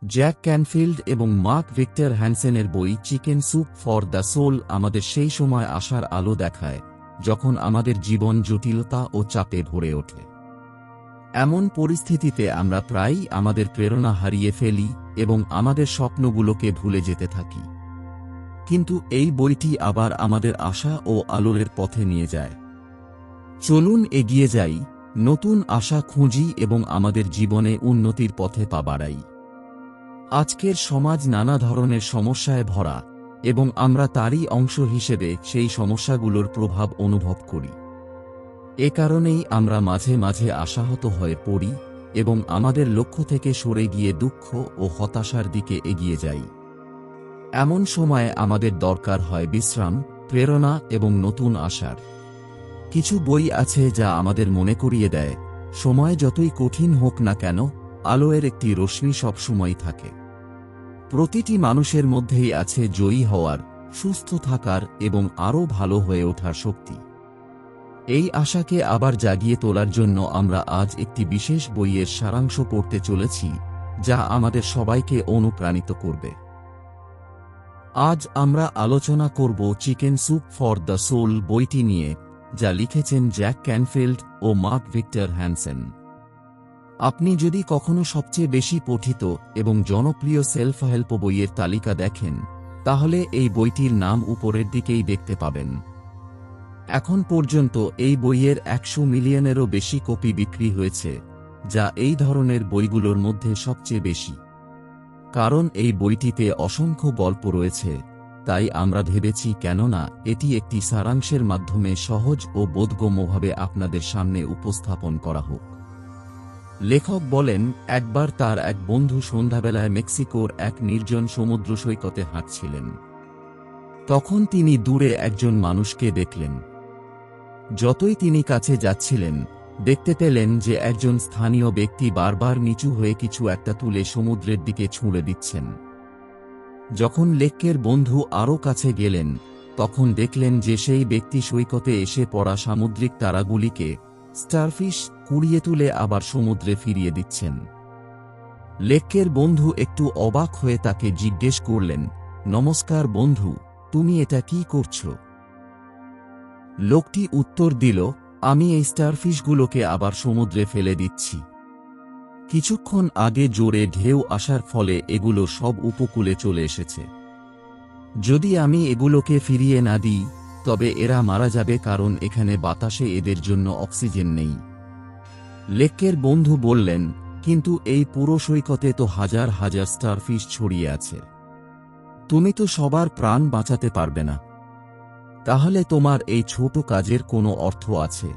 Jack Canfield এবং Mark Victor হ্যানসেনের বই chicken soup for the soul আমাদের সেই সময় আশার আলো দেখায় যখন আমাদের জীবন জটিলতা ও চাপে ভরে ওঠে। এমন পরিস্থিতিতে আমরা প্রায়ই আমাদের প্রেরণা হারিয়ে ফেলি এবং আমাদের স্বপ্নগুলোকে ভুলে যেতে থাকি। কিন্তু এই বইটি আবার আমাদের আশা ও আলোর পথে নিয়ে যায়। চলুন এগিয়ে যাই, নতুন আশা খুঁজি এবং আমাদের জীবনে উন্নতির পথে পা বাড়াই। আজকের সমাজ নানা ধরনের সমস্যায় ভরা এবং আমরা তারই অংশ হিসেবে সেই সমস্যাগুলোর প্রভাব অনুভব করি। এ কারণেই আমরা মাঝে মাঝে আশাহত হয়ে পড়ি এবং আমাদের লক্ষ্য থেকে সরে গিয়ে দুঃখ ও হতাশার দিকে এগিয়ে যাই। এমন সময়ে আমাদের দরকার হয় বিশ্রাম, প্রেরণা এবং নতুন আশার। কিছু বই আছে যা আমাদের মনে করিয়ে দেয়, সময় যতই কঠিন হোক না কেন, আলোর একটি রশ্মি সবসময় থাকে। প্রতিটি মানুষের মধ্যেই আছে জয়ী হওয়ার, সুস্থ থাকার এবং আরও ভালো হয়ে ওঠার শক্তি। এই আশাকে আবার জাগিয়ে তোলার জন্য আমরা আজ একটি বিশেষ বইয়ের সারাংশ পড়তে চলেছি, যা আমাদের সবাইকে অনুপ্রাণিত করবে। আজ আমরা আলোচনা করব chicken soup for the soul বইটি নিয়ে, যা লিখেছেন জ্যাক ক্যানফিল্ড ও মার্ক ভিক্টর হ্যানসেন। আপনি যদি কখনো সবচেয়ে বেশি পঠিত এবং জনপ্রিয় সেলফ হেল্প বইয়ের তালিকা দেখেন, তাহলে এই বইটির নাম উপরের দিকেই দেখতে পাবেন। এখন পর্যন্ত এই বইয়ের 100 মিলিয়নেরও বেশি কপি বিক্রি হয়েছে, যা এই ধরনের বইগুলোর মধ্যে সবচেয়ে বেশি। কারণ এই বইটিতে অসংখ্য গল্প রয়েছে, তাই আমরা ভেবেছি কেননা এটি একটি সারাংশের মাধ্যমে সহজ ও বোধগম্যভাবে আপনাদের সামনে উপস্থাপন করা হোক। লেখক বলেন, একবার তার এক বন্ধু সন্ধ্যাবেলায় মেক্সিকোর এক নির্জন সমুদ্র সৈকতে হাঁটছিলেন। তখন তিনি দূরে একজন মানুষকে দেখলেন। যতই তিনি কাছে যাচ্ছিলেন, দেখতে পেলেন যে একজন স্থানীয় ব্যক্তি বারবার নিচু হয়ে কিছু একটা তুলে সমুদ্রের দিকে ছুঁড়ে দিচ্ছেন। যখন লেকের বন্ধু আরও কাছে গেলেন, তখন দেখলেন যে সেই ব্যক্তি সৈকতে এসে পড়া সামুদ্রিক তারাগুলিকে, স্টারফিশ, কুড়িয়ে তুলে আবার সমুদ্রে ফিরিয়ে দিচ্ছেন। লেকের বন্ধু একটু অবাক হয়ে তাকে জিজ্ঞেস করলেন, নমস্কার বন্ধু, তুমি এটা কি করছো? লোকটি উত্তর দিল, আমি এই স্টারফিশগুলোকে আবার সমুদ্রে ফেলে দিচ্ছি। কিছুক্ষণ আগে জোরে ঢেউ আসার ফলে এগুলো সব উপকূলে চলে এসেছে। যদি আমি এগুলোকে ফিরিয়ে না দিই, তবে এরা মারা যাবে, কারণ এখানে বাতাসে এদের জন্য অক্সিজেন নেই। লেকের বন্ধু বললেন, কিন্তু এই পুরো সৈকতে তো হাজার হাজার স্টারফিশ ছড়িয়ে আছে। তুমি তো সবার প্রাণ বাঁচাতে পারবে না। তাহলে তোমার এই ছোট কাজের কোনো অর্থ আছে?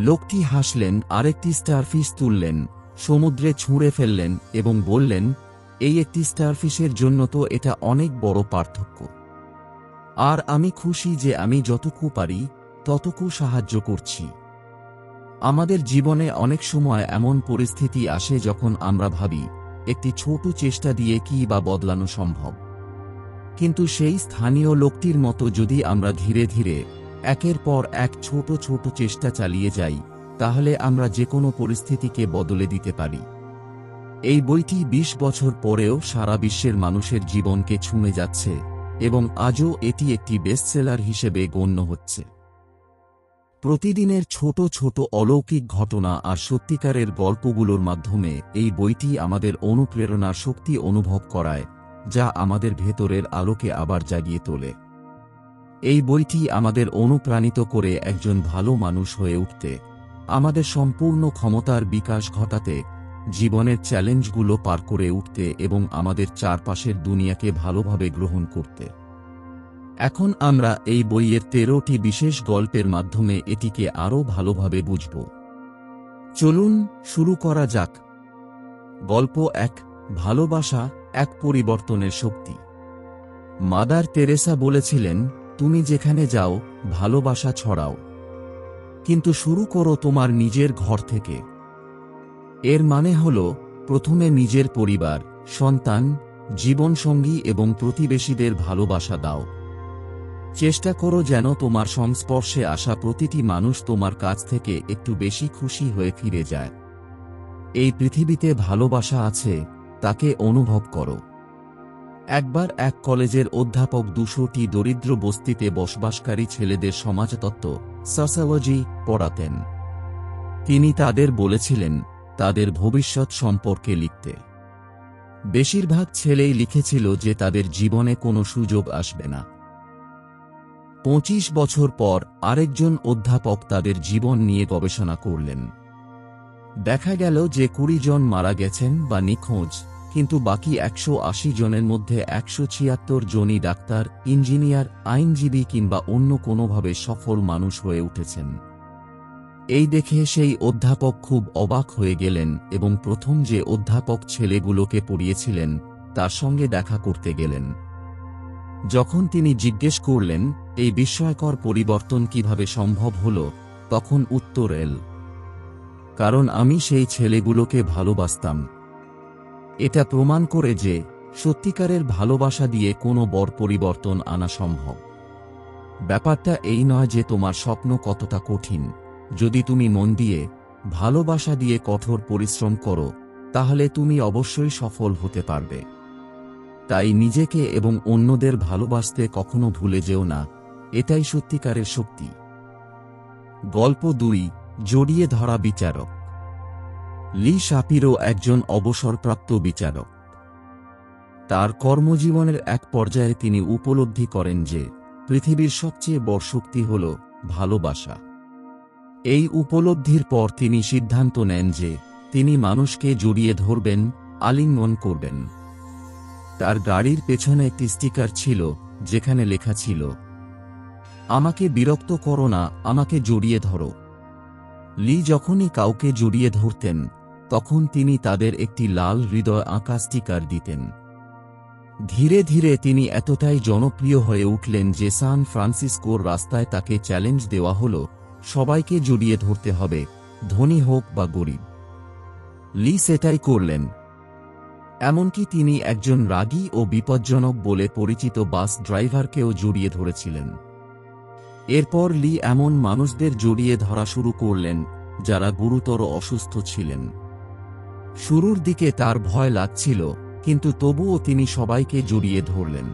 লোকটি হাসলেন, আরেকটি স্টারফিশ তুললেন, সমুদ্রে ছুঁড়ে ফেললেন এবং বললেন, এই একটি স্টারফিশের জন্য তো এটা অনেক বড় পার্থক্য। আর আমি খুশি যে আমি যতটুকু পারি ততটুকু সাহায্য করছি। আমাদের জীবনে অনেক সময় এমন পরিস্থিতি আসে যখন আমরা ভাবি, একটি ছোট চেষ্টা দিয়ে কি বা বদলানো সম্ভব। কিন্তু সেই স্থানীয় লোকটির মতো যদি আমরা ধীরে ধীরে একের পর এক ছোট ছোট চেষ্টা চালিয়ে যাই, তাহলে আমরা যে কোনো পরিস্থিতিকে বদলে দিতে পারি। এই বইটি 20 বছর পরেও সারা বিশ্বের মানুষের জীবনকে ছুঁয়ে যাচ্ছে এবং আজও এটি একটি বেস্টসেলার হিসেবে গণ্য হচ্ছে। প্রতিদিনের ছোট ছোট অলৌকিক ঘটনা আর সত্যিকারের গল্পগুলোর মাধ্যমে এই বইটি আমাদের অনুপ্রেরণার শক্তি অনুভব করায়, যা আমাদের ভেতরের আলোকে আবার জাগিয়ে তোলে। এই বইটি আমাদের অনুপ্রাণিত করে একজন ভালো মানুষ হয়ে উঠতে, আমাদের সম্পূর্ণ ক্ষমতার বিকাশ ঘটাতে, জীবনের চ্যালেঞ্জগুলো পার করে উঠতে এবং আমাদের চারপাশের দুনিয়াকে ভালোভাবে গ্রহণ করতে। এখন আমরা এই বইয়ের 13টি বিশেষ গল্পের মাধ্যমে এটিকে আরও ভালোভাবে বুঝব। চলুন শুরু করা যাক। গল্প 1, ভালোবাসা, এক পরিবর্তনের শক্তি। মাদার তেরেসা বলেছিলেন, তুমি যেখানে যাও ভালোবাসা ছড়াও, কিন্তু শুরু করো তোমার নিজের ঘর থেকে। এর মানে হল, প্রথমে নিজের পরিবার, সন্তান, জীবনসঙ্গী এবং প্রতিবেশীদের ভালোবাসা দাও। চেষ্টা করো যেন তোমার সংস্পর্শে আসা প্রতিটি মানুষ তোমার কাছ থেকে একটু বেশি খুশি হয়ে ফিরে যায়। এই পৃথিবীতে ভালোবাসা আছে, তাকে অনুভব করো। একবার এক কলেজের অধ্যাপক 200টি দরিদ্র বস্তিতে বসবাসকারী ছেলেদের সমাজতত্ত্ব সোশিওলজি পড়াতেন। তিনি তাদের বলেছিলেন তাদের ভবিষ্যৎ সম্পর্কে লিখতে। বেশিরভাগ ছেলেই লিখেছিল যে তাদের জীবনে কোনো সুযোগ আসবে না। 25 বছর পর আরেকজন অধ্যাপক তাদের জীবন নিয়ে গবেষণা করলেন। দেখা গেল যে 20 জন মারা গেছেন বা নিখোঁজ, কিন্তু বাকি 180 জনের মধ্যে 176 জনই ডাক্তার, ইঞ্জিনিয়ার, আইনজীবী কিংবা অন্য কোনোভাবে সফল মানুষ হয়ে উঠেছেন। এই দেখে সেই অধ্যাপক খুব অবাক হয়ে গেলেন এবং প্রথম যে অধ্যাপক ছেলেগুলোকে পড়িয়েছিলেন তার সঙ্গে দেখা করতে গেলেন। যখন তিনি জিজ্ঞেস করলেন এই বিস্ময়কর পরিবর্তন কিভাবে সম্ভব হল, তখন উত্তর এল, কারণ আমি সেই ছেলেগুলোকে ভালোবাসতাম। এটা প্রমাণ করে যে সত্যিকারের ভালোবাসা দিয়ে কোনো বড় পরিবর্তন আনা সম্ভব। ব্যাপারটা এই নয় যে তোমার স্বপ্ন কতটা কঠিন। যদি তুমি মন দিয়ে, ভালোবাসা দিয়ে কঠোর পরিশ্রম করো, তাহলে তুমি অবশ্যই সফল হতে পারবে। তাই নিজেকে এবং অন্যদের ভালোবাসতে কখনো ভুলে যেও না, এটাই সত্যিকারের শক্তি। গল্প 2, জড়িয়ে ধরা বিচারক। লি শাপিরো একজন অবসরপ্রাপ্ত বিচারক। তার কর্মজীবনের এক পর্যায়ে তিনি উপলব্ধি করেন যে পৃথিবীর সবচেয়ে বড় শক্তি হল ভালোবাসা। এই উপলব্ধির পর তিনি সিদ্ধান্ত নেন যে তিনি মানুষকে জড়িয়ে ধরবেন, আলিঙ্গন করবেন। তার গাড়ির পেছনে একটি স্টিকার ছিল যেখানে লেখা ছিল, আমাকে বিরক্ত করো না, আমাকে জড়িয়ে ধরো। লি যখনই কাউকে জড়িয়ে ধরতেন তখন তিনি তাদের একটি লাল হৃদয় আঁকা স্টিকার দিতেন। ধীরে ধীরে তিনি এতটাই জনপ্রিয় হয়ে উঠলেন যে সান ফ্রান্সিসকোর রাস্তায় তাকে চ্যালেঞ্জ দেওয়া হল, সবাইকে জড়িয়ে ধরতে হবে, ধনী হোক বা গরিব। লি সেটাই করলেন। এমনকি তিনি একজন রাগী ও বিপজ্জনক বলে পরিচিত বাস ড্রাইভারকেও জড়িয়ে ধরেছিলেন। এরপর লি এমন মানুষদের জড়িয়ে ধরা শুরু করলেন যারা গুরুতর অসুস্থ ছিলেন। শুরুর দিকে তার ভয় লাগছিল, কিন্তু তবুও তিনি সবাইকে জড়িয়ে ধরলেন।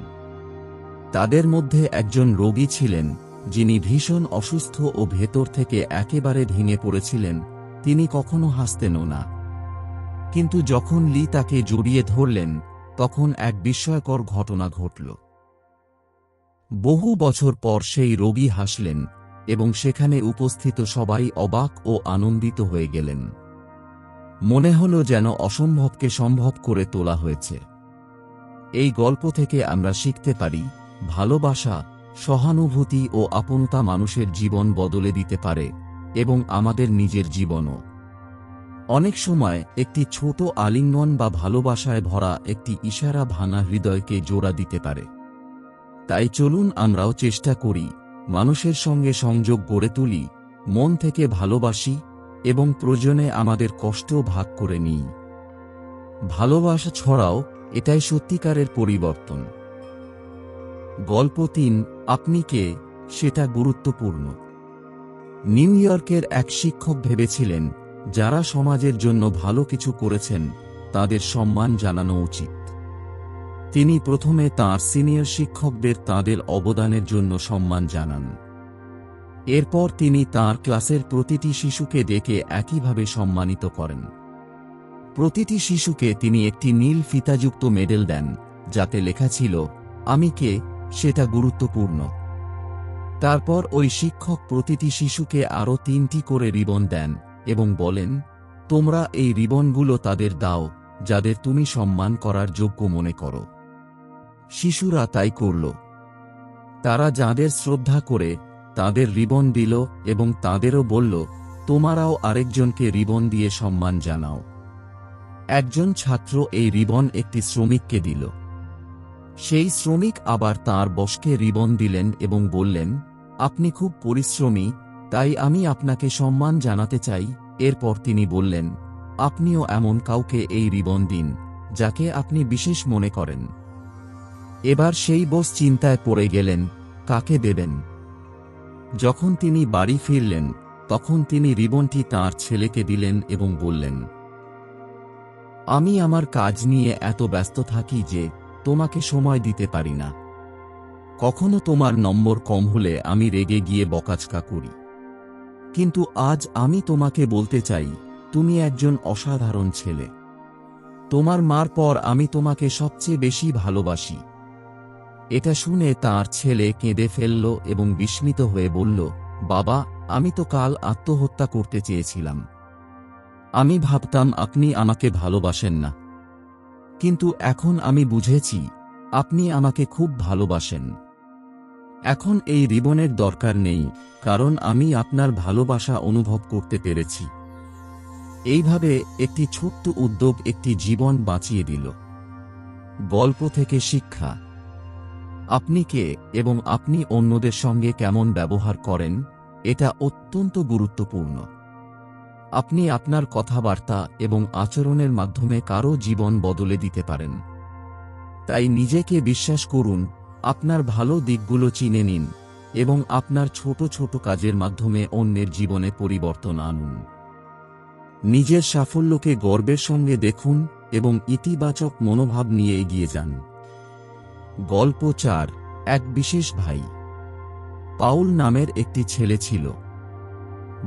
তাদের মধ্যে একজন রোগী ছিলেন যিনি ভীষণ অসুস্থ ও ভেতর থেকে একেবারে ভেঙে পড়েছিলেন। তিনি কখনো হাসতেনও না। কিন্তু যখন লি তাকে জড়িয়ে ধরলেন তখন এক বিস্ময়কর ঘটনা ঘটল। বহু বছর পর সেই রোগী হাসলেন এবং সেখানে উপস্থিত সবাই অবাক ও আনন্দিত হয়ে গেলেন। মনে হল যেন অসম্ভবকে সম্ভব করে তোলা হয়েছে। এই গল্প থেকে আমরা শিখতে পারি, ভালোবাসা, সহানুভূতি ও আপনতা মানুষের জীবন বদলে দিতে পারে এবং আমাদের নিজের জীবনও। অনেক সময় একটি ছোট আলিঙ্গন বা ভালোবাসায় ভরা একটি ইশারা ভাঙা হৃদয়কে জোড়া দিতে পারে। তাই চলুন আমরাও চেষ্টা করি, মানুষের সঙ্গে সংযোগ গড়ে তুলি, মন থেকে ভালোবাসি এবং প্রয়োজনে আমাদের কষ্ট ভাগ করে নিই। ভালোবাসা ছড়াও, এটাই সত্যিকারের পরিবর্তন। গল্প 3, আপনি কে, সেটা গুরুত্বপূর্ণ। নিউ ইয়র্কের এক শিক্ষক ভেবেছিলেন যারা সমাজের জন্য ভালো কিছু করেছেন তাদের সম্মান জানানো উচিত। তিনি প্রথমে তাঁর সিনিয়র শিক্ষকদের তাঁদের অবদানের জন্য সম্মান জানান। এরপর তিনি তাঁর ক্লাসের প্রতিটি শিশুকে ডেকে একইভাবে সম্মানিত করেন। প্রতিটি শিশুকে তিনি একটি নীল ফিতাযুক্ত মেডেল দেন যাতে লেখা ছিল, আমি কে, সেটা গুরুত্বপূর্ণ। তারপর ওই শিক্ষক প্রতিটি শিশুকে আরও 3টি করে রিবন দেন এবং বলেন, তোমরা এই রিবনগুলো তাদের দাও যাদের তুমি সম্মান করার যোগ্য মনে করো। শিশুরা তাই করল। তারা যাদের শ্রদ্ধা করে তাদের রিবন দিল এবং তাদেরও বলল, তোমরাও আরেকজনকে রিবন দিয়ে সম্মান জানাও। একজন ছাত্র এই রিবন একটি শ্রমিককে দিল। সেই শ্রমিক আবার তাঁর বসকে রিবন দিলেন এবং বললেন, আপনি খুব পরিশ্রমী, তাই আমি আপনাকে সম্মান জানাতে চাই। এরপর তিনি বললেন, আপনিও এমন কাউকে এই রিবন দিন যাকে আপনি বিশেষ মনে করেন। এবার সেই বস চিন্তায় পড়ে গেলেন কাকে দেবেন। যখন তিনি বাড়ি ফিরলেন তখন তিনি রিবনটি তাঁর ছেলেকে দিলেন এবং বললেন, আমি আমার কাজ নিয়ে এত ব্যস্ত থাকি যে তোমাকে সময় দিতে পারি না। কখনো তোমার নম্বর কম হলে আমি রেগে গিয়ে বকাঝকা করি। কিন্তু আজ আমি তোমাকে বলতে চাই, তুমি একজন অসাধারণ ছেলে। তোমার মার পর আমি তোমাকে সবচেয়ে বেশি ভালোবাসি। এটা শুনে তার ছেলে কেঁদে ফেলল এবং বিস্মিত হয়ে বলল, বাবা, আমি তো কাল আত্মহত্যা করতে চেয়েছিলাম। আমি ভাবতাম আপনি আমাকে ভালোবাসেন না, কিন্তু এখন আমি বুঝেছি আপনি আমাকে খুব ভালোবাসেন। এখন এই রিবনের দরকার নেই, কারণ আমি আপনার ভালোবাসা অনুভব করতে পেরেছি। এইভাবে একটি ছোট্ট উদ্যোগ একটি জীবন বাঁচিয়ে দিল। গল্প থেকে শিক্ষা: আপনি কে এবং আপনি অন্যদের সঙ্গে কেমন ব্যবহার করেন, এটা অত্যন্ত গুরুত্বপূর্ণ। আপনি আপনার কথাবার্তা এবং আচরণের মাধ্যমে কারো জীবন বদলে দিতে পারেন। তাই নিজেকে বিশ্বাস করুন, আপনার ভালো দিকগুলো চিনে নিন এবং আপনার ছোট ছোট কাজের মাধ্যমে অন্যের জীবনে পরিবর্তন আনুন। নিজের সাফল্যকে গর্বের সঙ্গে দেখুন এবং ইতিবাচক মনোভাব নিয়ে এগিয়ে যান। গল্প ৪। এক বিশেষ ভাই। পাউল নামের একটি ছেলে ছিল।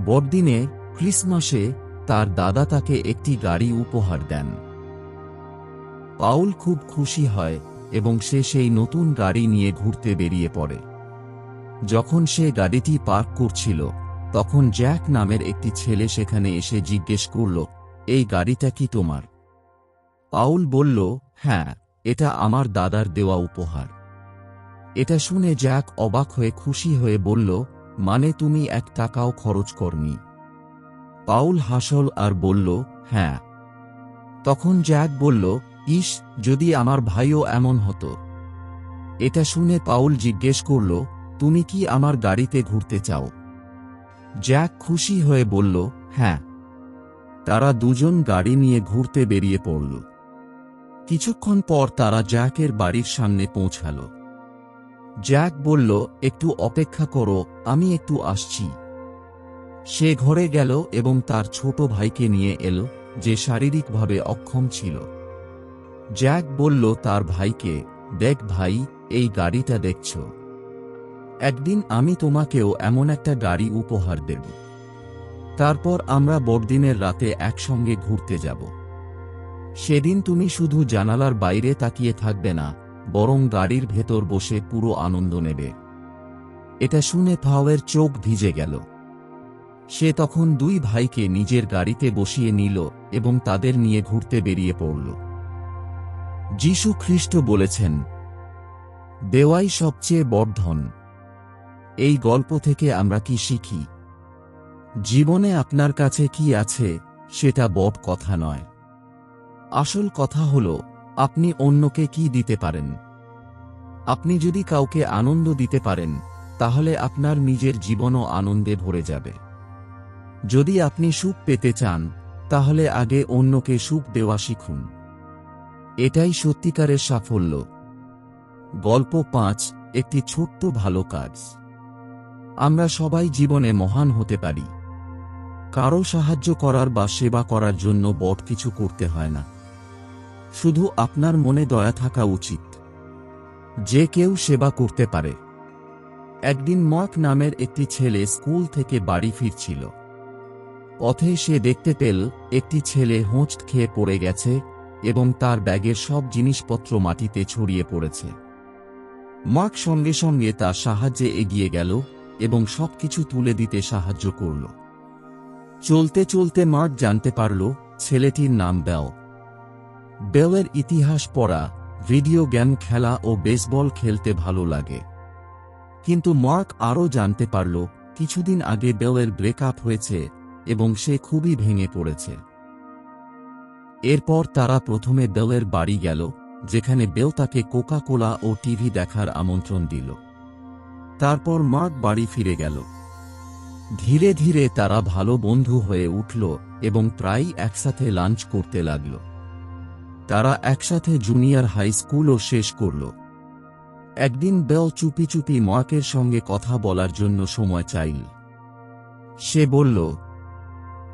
বড়দিনে, ক্রিসমাসে তার দাদা তাকে একটি গাড়ি উপহার দেন। পাউল খুব খুশি হয় এবং সে সেই নতুন গাড়ি নিয়ে ঘুরতে বেরিয়ে পড়ে। যখন সে গাড়িটি পার্ক করছিল, তখন জ্যাক নামের একটি ছেলে সেখানে এসে জিজ্ঞেস করল, এই গাড়িটা কি তোমার? পাউল বলল, হ্যাঁ, এটা আমার দাদার দেওয়া উপহার। এটা শুনে জ্যাক অবাক হয়ে খুশি হয়ে বলল, মানে তুমি এক টাকাও খরচ করনি? পাউল হাসল আর বলল, হ্যাঁ। তখন জ্যাক বলল, ইস, যদি আমার ভাইও এমন হতো। এটা শুনে পাউল জিজ্ঞেস করল, তুমি কি আমার গাড়িতে ঘুরতে চাও? জ্যাক খুশি হয়ে বলল, হ্যাঁ। তারা দুজন গাড়ি নিয়ে ঘুরতে বেরিয়ে পড়ল। কিছুক্ষণ পর তারা জ্যাকের বাড়ির সামনে পৌঁছাল। জ্যাক বলল, একটু অপেক্ষা করো, আমি একটু আসছি। সে ঘরে গেল এবং তার ছোট ভাইকে নিয়ে এল, যে শারীরিকভাবে অক্ষম ছিল। জ্যাক বলল তার ভাইকে, দেখ ভাই, এই গাড়িটা দেখছ? একদিন আমি তোমাকেও এমন একটা গাড়ি উপহার দেব। তারপর আমরা বড়দিনের রাতে একসঙ্গে ঘুরতে যাব। সেদিন তুমি শুধু জানালার বাইরে তাকিয়ে থাকবে না, বরং গাড়ির ভেতর বসে পুরো আনন্দ নেবে। এটা শুনে পাউলের চোখ ভিজে গেল। সে তখন দুই ভাইকে নিজের গাড়িতে বসিয়ে নিল এবং তাদের নিয়ে ঘুরতে বেরিয়ে পড়ল। যীশু খ্রিস্ট বলেছেন, দেওয়াই সবচেয়ে বড় ধন। এই গল্প থেকে আমরা কি শিখি? জীবনে আপনার কাছে কি আছে সেটা বড় কথা নয়। আসল কথা হল আপনি অন্যকে কি দিতে পারেন। আপনি যদি কাউকে আনন্দ দিতে পারেন, তাহলে আপনার নিজের জীবনও আনন্দে ভরে যাবে। যদি আপনি সুখ পেতে চান, তাহলে আগে অন্যকে সুখ দেওয়া শিখুন। এটাই সত্যিকারের সাফল্য। গল্প ৫। একটি ছোট্ট ভালো কাজ। আমরা সবাই জীবনে মহান হতে পারি। কারো সাহায্য করার বা সেবা করার জন্য বড় কিছু করতে হয় না। শুধু আপনার মনে দয়া থাকা উচিত। যে কেউ সেবা করতে পারে। একদিন মার্ক নামের একটি ছেলে স্কুল থেকে বাড়ি ফিরছিল। পথে সে দেখতে পেল একটি ছেলে হোঁচট খেয়ে পড়ে গেছে এবং তার ব্যাগের সব জিনিসপত্র মাটিতে ছড়িয়ে পড়েছে। মার্ক সঙ্গে সঙ্গে তার সাহায্যে এগিয়ে গেল এবং সবকিছু তুলে দিতে সাহায্য করল। চলতে চলতে মার্ক জানতে পারল ছেলেটির নাম বেল। বেলের ইতিহাস পড়া, ভিডিও গেম খেলা ও বেসবল খেলতে ভালো লাগে। কিন্তু মার্ক আরও জানতে পারল কিছুদিন আগে বেলের ব্রেকআপ হয়েছে এবং সে খুবই ভেঙে পড়েছে। এরপর তারা প্রথমে বেলের বাড়ি গেল, যেখানে বেল তাকে কোকা কোলা ও টিভি দেখার আমন্ত্রণ দিল। তারপর মার্ক বাড়ি ফিরে গেল। ধীরে ধীরে তারা ভালো বন্ধু হয়ে উঠল এবং প্রায়ই একসাথে লাঞ্চ করতে লাগল। তারা একসাথে জুনিয়র হাই স্কুলও শেষ করল। একদিন বেল চুপি চুপি মার্কের সঙ্গে কথা বলার জন্য সময় চাইল। সে বলল,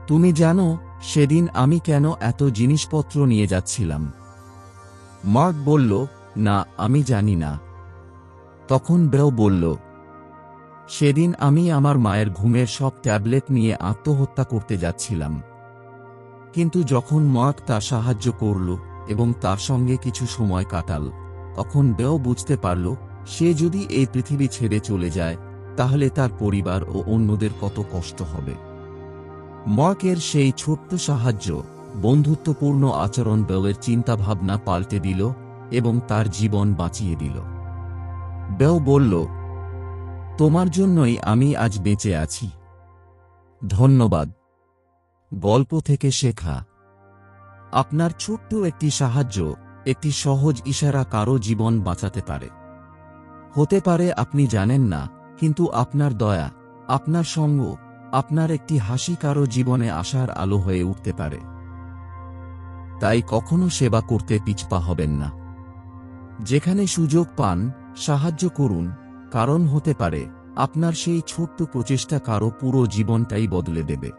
তুমি জানো, সেদিন আমি কেন এত জিনিসপত্র নিয়ে যাচ্ছিলাম? মার্ক বলল, না, আমি জানি না। তখন বেও বলল, সেদিন আমি আমার মায়ের ঘুমের সব ট্যাবলেট নিয়ে আত্মহত্যা করতে যাচ্ছিলাম। কিন্তু যখন মার্ক তা সাহায্য করল এবং তার সঙ্গে কিছু সময় কাটাল, তখন বেও বুঝতে পারল সে যদি এই পৃথিবী ছেড়ে চলে যায় তাহলে তার পরিবার ও অন্যদের কত কষ্ট হবে। মার্কের সেই ছোট্ট সাহায্য, বন্ধুত্বপূর্ণ আচরণ বেওয়ের চিন্তাভাবনা পাল্টে দিল এবং তার জীবন বাঁচিয়ে দিল। বেও বলল, তোমার জন্যই আমি আজ বেঁচে আছি। ধন্যবাদ। গল্প থেকে শেখা। আপনার ছোট্ট একটি সাহায্য, একটি সহজ ইশারা কারো জীবন বাঁচাতে পারে। হতে পারে আপনি জানেন না, কিন্তু আপনার দয়া, আপনার সঙ্গ, আপনার একটি হাসি কারো জীবনে আশার আলো হয়ে উঠতে পারে। তাই কখনো সেবা করতে পিছপা হবেন না। যেখানে সুযোগ পান সাহায্য করুন, কারণ হতে পারে আপনার সেই ছোট্ট প্রচেষ্টা কারো পুরো জীবনটাই বদলে দেবে।